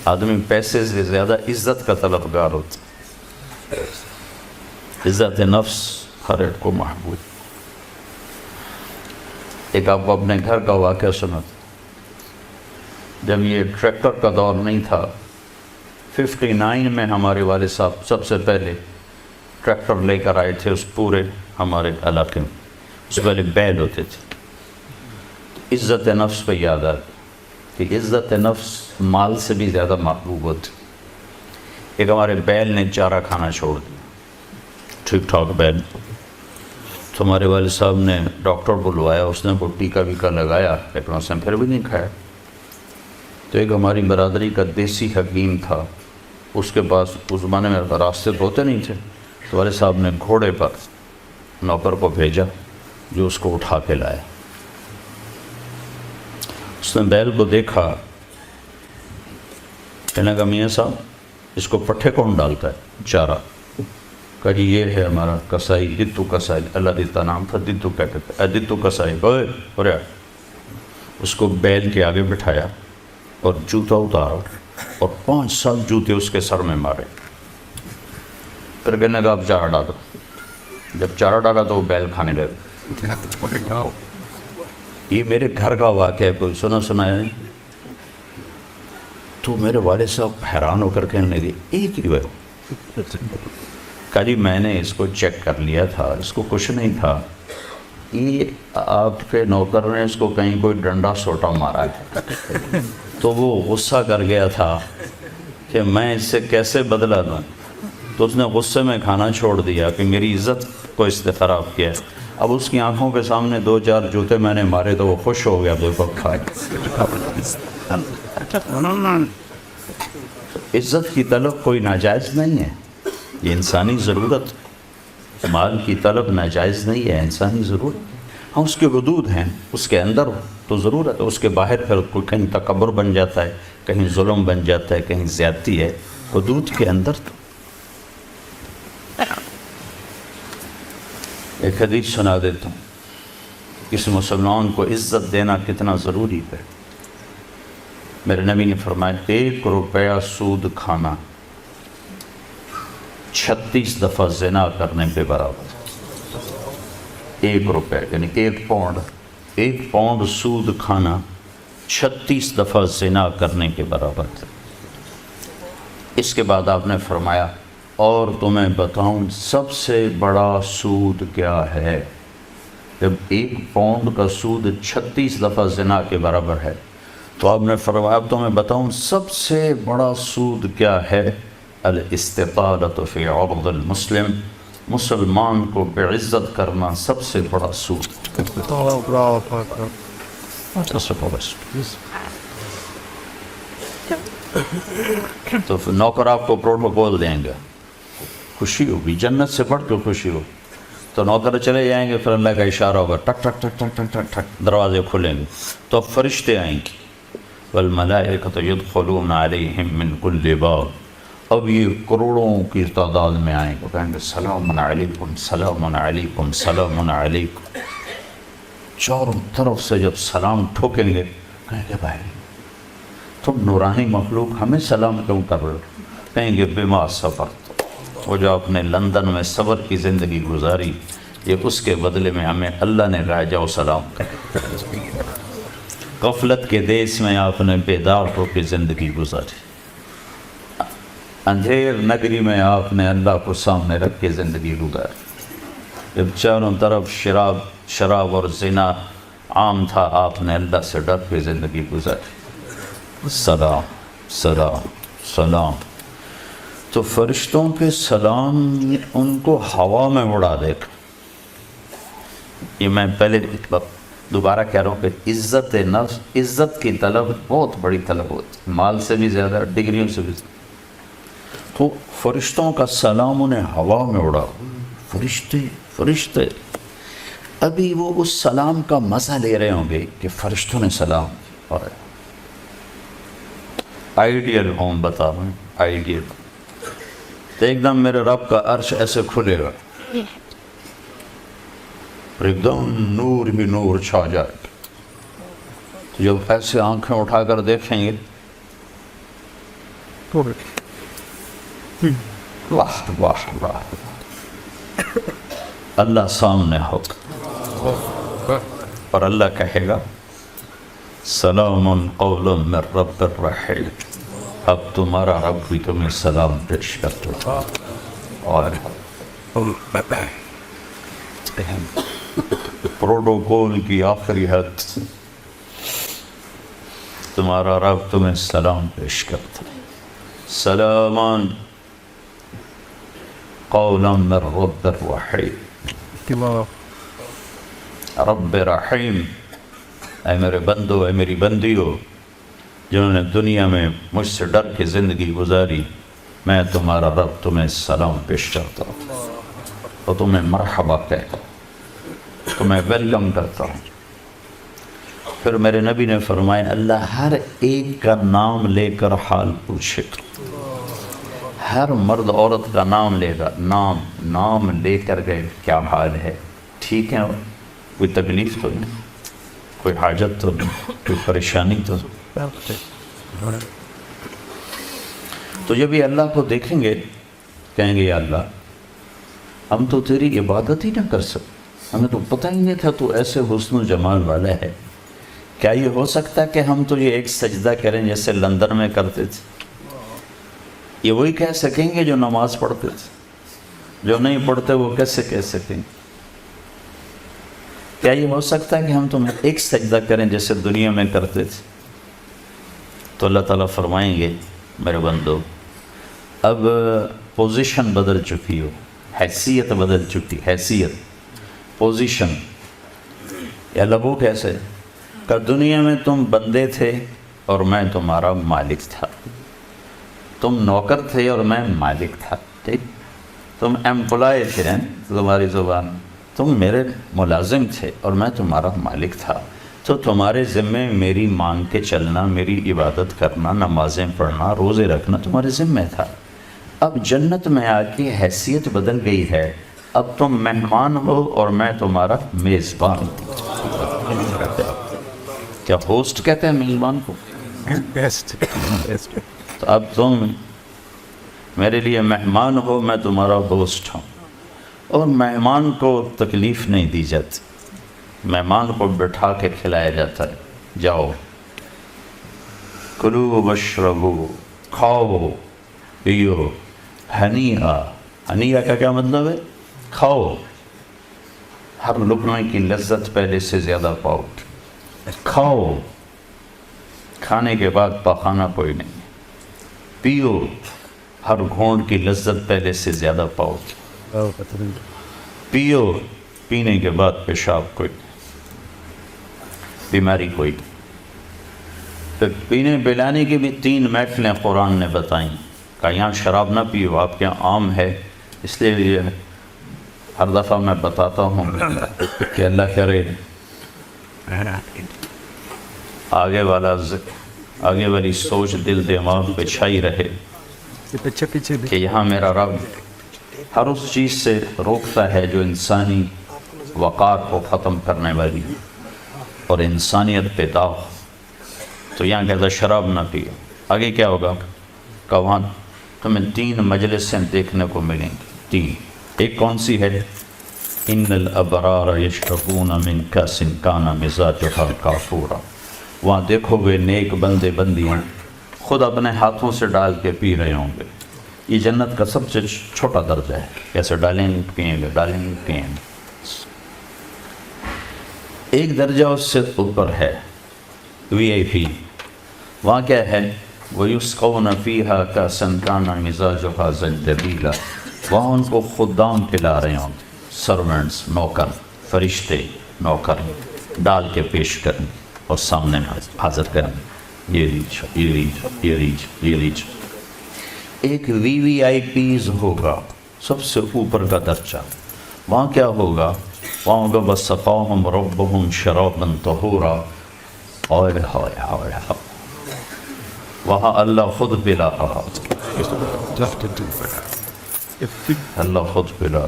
آدمی پیسے سے زیادہ عزت کا طلبگار ہوتا ہے. عزت نفس ہر ایک کو محبوب. ایک آپ کو اپنے گھر کا واقعہ سنا. جب یہ ٹریکٹر کا دور نہیں تھا، 59 میں ہمارے والد صاحب سب سے پہلے ٹریکٹر لے کر آئے تھے اس پورے ہمارے علاقے میں. اس سے پہلے بیل ہوتے تھے. عزت نفس پہ یاد آ کہ عزت نفس مال سے بھی زیادہ محبوب ہوتی. ایک ہمارے بیل نے چارہ کھانا چھوڑ دیا، ٹھیک ٹھاک بیل. تو ہمارے والد صاحب نے ڈاکٹر بلوایا، اس نے وہ ٹیکا ویکا لگایا، لیکن اس نے پھر بھی نہیں کھایا. تو ایک ہماری برادری کا دیسی حکیم تھا، اس کے پاس اس زمانے میں راستے ہوتے نہیں تھے، تو والد صاحب نے گھوڑے پر نوکر کو بھیجا جو اس کو اٹھا کے لایا. اس نے بیل کو دیکھا، کہنے لگا میاں صاحب اس کو پٹھے کون ڈالتا ہے چارہ؟ کہا جی یہ ہے ہمارا کسائی، دتو کسائی، اللہ دیتا نام تھا، دتو کیا کہتے ہیں، دتو کسائی. اوے اس کو بیل کے آگے بٹھایا اور جوتا اتارا اور 5 سال جوتے اس کے سر میں مارے. پھر کہنے لگا اب چارہ ڈالو. جب چارہ ڈالا تو وہ بیل کھانے لگا. یہ میرے گھر کا واقعہ ہے، کوئی سنایا نہیں. تو میرے والد صاحب حیران ہو کر کہنے لگے ایک ہی ہے. کہا جی میں نے اس کو چیک کر لیا تھا، اس کو کچھ نہیں تھا. یہ آپ کے نوکر نے اس کو کہیں کوئی ڈنڈا سوٹا مارا ہے، تو وہ غصہ کر گیا تھا کہ میں اس سے کیسے بدلہ دوں. تو اس نے غصے میں کھانا چھوڑ دیا کہ میری عزت کو اس نے خراب کیا. اب اس کی آنکھوں کے سامنے 2-4 جوتے میں نے مارے تو وہ خوش ہو گیا. عزت کی طلب کوئی ناجائز نہیں ہے، یہ انسانی ضرورت. مال کی طلب ناجائز نہیں ہے، انسانی ضرورت. ہاں اس کے حدود ہیں، اس کے اندر تو ضرورت ہے، اس کے باہر پھر کوئی کہیں تکبر بن جاتا ہے، کہیں ظلم بن جاتا ہے، کہیں زیادتی ہے. حدود کے اندر تو. ایک حدیث سنا دیتا ہوں، اس مسلمان کو عزت دینا کتنا ضروری ہے. میرے نبی نے فرمایا 1 روپیہ سود کھانا 36 دفعہ زنا کرنے کے برابر. 1 روپیہ یعنی 1 پاؤنڈ سود کھانا 36 دفعہ زنا کرنے کے برابر. اس کے بعد آپ نے فرمایا اور تمہیں بتاؤں سب سے بڑا سود کیا ہے؟ جب 1 پاؤنڈ کا سود 36 دفعہ زنا کے برابر ہے تو آپ نے فرمایا اب تمہیں بتاؤں سب سے بڑا سود کیا ہے؟ الاستطالۃ فی عرض المسلم، مسلمان کو بعزت کرنا سب سے بڑا سود. تو نوکر آپ کو پروٹوکول دیں گے، خوشی ہوگی، جنت سے بڑھ کے خوشی ہو. تو نوکر چلے جائیں گے، پھر اللہ کا اشارہ ہوگا، ٹک ٹک ٹک ٹک ٹک ٹک ٹک دروازے کھلیں گے تو اب فرشتے آئیں گے. والملائکۃ یدخلون علیہم من کل باب. اب یہ کروڑوں کی تعداد میں آئیں گے، کہیں گے سلام علیکم سلام علیکم سلام علیکم. چاروں طرف سے جب سلام ٹھوکیں گے کہیں گے بھائی تم نورانی مخلوق ہمیں سلام کیوں کر رہے ہو؟ کہیں گے بما صبرت، وہ جو آپ نے لندن میں صبر کی زندگی گزاری، یہ اس کے بدلے میں ہمیں اللہ نے کہا جاؤ سلام کر. غفلت کے دیس میں آپ نے بیدار ہو کے زندگی گزاری، اندھیر نگری میں آپ نے اللہ کو سامنے رکھ کے زندگی گزاری. جب چاروں طرف شراب اور زنا عام تھا آپ نے اللہ سے ڈر کے زندگی گزاری. سلام سلام سلام. تو فرشتوں کے سلام ان کو ہوا میں اڑا دے گا. یہ میں پہلے دوبارہ کہہ رہا ہوں کہ عزت نفس، عزت کی طلب بہت بڑی طلب ہوتی ہے، مال سے بھی زیادہ، ڈگریوں سے بھی زیادہ. تو فرشتوں کا سلام انہیں ہوا میں اڑا. فرشتے ابھی وہ اس سلام کا مزہ لے رہے ہوں گے کہ فرشتوں نے سلام. اور آئیڈیل ہوم بتا رہا ہوں، آئیڈیل. تو ایک دم میرے رب کا عرش ایسے کھلے گا، ایک دم نور ہی نور چھا جائے. جب ایسے آنکھیں اٹھا کر دیکھیں گے واہ واہ واہ، اللہ سامنے ہوگا اور اللہ کہے گا سلام قول من رب الرحیم، اب تمہارا رب بھی تمہیں سلام پیش کرتا ہے۔ اور پروٹوکول کی آخری حد، تمہارا رب تمہیں سلام پیش کرتا ہے، سلامان قولا من رب الرحیم، رب رحیم، اے میرے بندو، اے میری بندیو جنہوں نے دنیا میں مجھ سے ڈر کے زندگی گزاری، میں تمہارا رب تمہیں سلام پیش کرتا ہوں اور تمہیں مرحبا کہتا ہوں، تمہیں ویلکم کرتا ہوں۔ پھر میرے نبی نے فرمایا اللہ ہر ایک کا نام لے کر حال پوچھے گا، ہر مرد عورت کا نام لے گا، نام لے کر گئے، کیا حال ہے، ٹھیک ہے، کوئی تکلیف تو نہیں، کوئی حاجت تو نہیں، کوئی پریشانی تو نہیں۔ تو جب یہ اللہ کو دیکھیں گے کہیں گے یا اللہ ہم تو تیری عبادت ہی نہ کر سکتے، ہمیں تو پتہ ہی نہیں تھا تو ایسے حسن و جمال والا ہے، کیا یہ ہو سکتا ہے کہ ہم تو یہ ایک سجدہ کریں جیسے لندن میں کرتے تھے؟ یہ وہی کہہ سکیں گے جو نماز پڑھتے تھے، جو نہیں پڑھتے وہ کیسے کہہ سکیں گے؟ کیا یہ ہو سکتا ہے کہ ہم تمہیں ایک سجدہ کریں جیسے دنیا میں کرتے تھے؟ تو اللہ تعالیٰ فرمائیں گے میرے بندو اب پوزیشن بدل چکی ہو، حیثیت بدل چکی، حیثیت، پوزیشن۔ یا لبو کیسے کہ دنیا میں تم بندے تھے اور میں تمہارا مالک تھا، تم نوکر تھے اور میں مالک تھا، ٹھیک، تم ایمپلائی تھے، تمہاری زبان، تم میرے ملازم تھے اور میں تمہارا مالک تھا، تو تمہارے ذمے میری مانگ کے چلنا، میری عبادت کرنا، نمازیں پڑھنا، روزے رکھنا تمہارے ذمے تھا۔ اب جنت میں آ کے حیثیت بدل گئی ہے، اب تم مہمان ہو اور میں تمہارا میزبان ہوں۔ کیا ہوسٹ کہتے ہیں میزبان کو؟ تو اب تم میرے لیے مہمان ہو، میں تمہارا ہوسٹ ہوں، اور مہمان کو تکلیف نہیں دی جاتی، مہمان کو بٹھا کے کھلایا جاتا ہے، جاؤ کلو واشربو، کھاؤ پیو، ہنیئا، ہنیئا کا کیا مطلب ہے؟ کھاؤ، ہر لقمے کی لذت پہلے سے زیادہ پاؤ، کھاؤ، کھانے کے بعد پاخانہ کوئی نہیں، پیو، ہر گھونٹ کی لذت پہلے سے زیادہ پاؤ، پیو، پینے کے بعد پیشاب کوئی نہیں، بیماری کوئی نہیں۔ پھر پینے پلانے کی بھی 3 محفلیں قرآن نے بتائیں کہ یہاں شراب نہ پیو، آپ کے یہاں عام ہے، اس لیے ہر دفعہ میں بتاتا ہوں کہ اللہ کرے آگے والی سوچ دل دماغ پہ چھائی رہے کہ یہاں میرا رب ہر اس چیز سے روکتا ہے جو انسانی وقار کو ختم کرنے والی اور انسانیت پہ داغ۔ تو یہاں کہتا شراب نہ پیو، آگے کیا ہوگا کہ وہاں تمہیں 3 مجلسیں دیکھنے کو ملیں گی، 3۔ ایک کون سی ہے؟ ان الابرار یشربون من کاس کان مزاجها کافورا، وہاں دیکھو گے نیک بندے بندیاں خود اپنے ہاتھوں سے ڈال کے پی رہے ہوں گے۔ یہ جنت کا سب سے چھوٹا درجہ ہے، کیسے ڈالیں گے پیئیں گے، ڈالیں گے پیئیں گے۔ ایک درجہ اس سے اوپر ہے VIP، وہاں کیا ہے؟ وَيُسْقَوْنَ فِيهَا كَأْسًا كَانَ مِزَاجُهَا زَنْجَبِيلًا، وہاں ان کو خدام پلا رہے ہوں، سرونٹس، نوکر، فرشتے نوکر ڈال کے پیش کریں اور سامنے حاضر کریں، یہ لیج۔ ایک VVIPs ہوگا، سب سے اوپر کا درجہ، وہاں کیا ہوگا؟ وہاں ہوگا وَسَقَاهُمْ رَبُّهُمْ شَرَابًا طَهُورًا، وہاں اللہ خود پلا رہا، اللہ خود پلا،